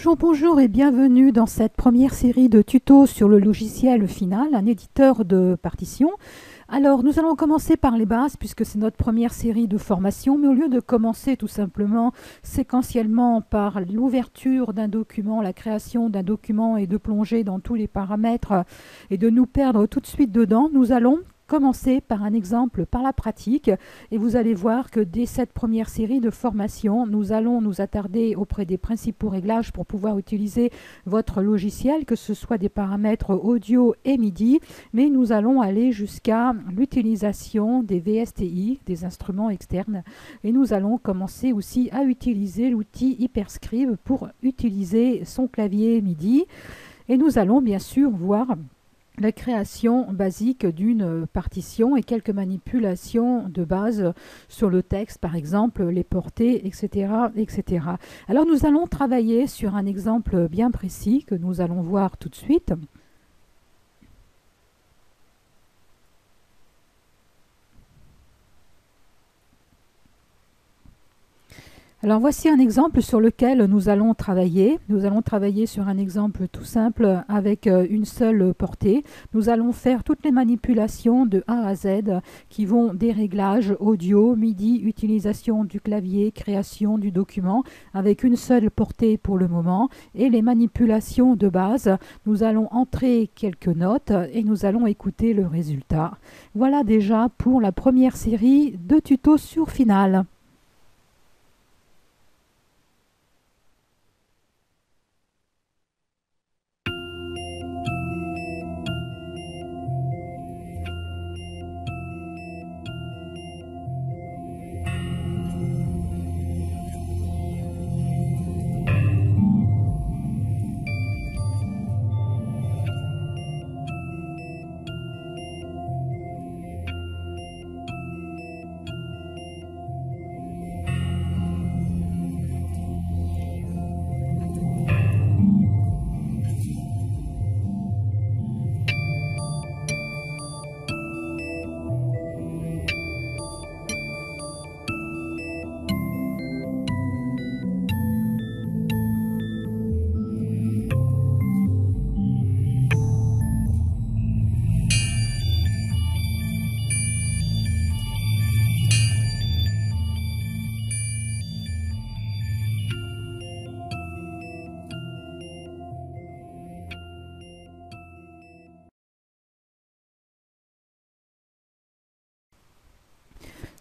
Bonjour, bonjour et bienvenue dans cette première série de tutos sur le logiciel Final, un éditeur de partitions. Alors, nous allons commencer par les bases puisque c'est notre première série de formation, mais au lieu de commencer tout simplement séquentiellement par l'ouverture d'un document, la création d'un document et de plonger dans tous les paramètres et de nous perdre tout de suite dedans, nous allons commencer par un exemple par la pratique et vous allez voir que dès cette première série de formation, nous allons nous attarder auprès des principaux réglages pour pouvoir utiliser votre logiciel, que ce soit des paramètres audio et MIDI, mais nous allons aller jusqu'à l'utilisation des VSTI, des instruments externes, et nous allons commencer aussi à utiliser l'outil Hyperscribe pour utiliser son clavier MIDI, et nous allons bien sûr voir la création basique d'une partition et quelques manipulations de base sur le texte, par exemple les portées, etc., etc. Alors nous allons travailler sur un exemple bien précis que nous allons voir tout de suite. Alors voici un exemple sur lequel nous allons travailler. Nous allons travailler sur un exemple tout simple avec une seule portée. Nous allons faire toutes les manipulations de A à Z qui vont des réglages audio, MIDI, utilisation du clavier, création du document avec une seule portée pour le moment. Et les manipulations de base, nous allons entrer quelques notes et nous allons écouter le résultat. Voilà déjà pour la première série de tutos sur Final.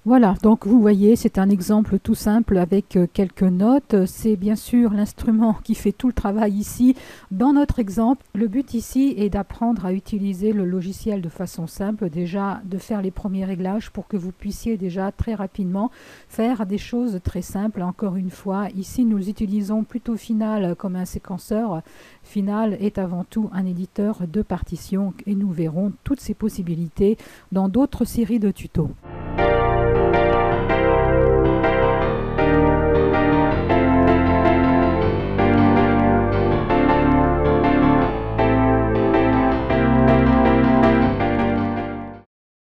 Voilà, donc vous voyez, c'est un exemple tout simple avec quelques notes. C'est bien sûr l'instrument qui fait tout le travail ici. Dans notre exemple, le but ici est d'apprendre à utiliser le logiciel de façon simple, déjà de faire les premiers réglages pour que vous puissiez déjà très rapidement faire des choses très simples. Encore une fois, ici nous utilisons plutôt Final comme un séquenceur. Final est avant tout un éditeur de partitions et nous verrons toutes ces possibilités dans d'autres séries de tutos.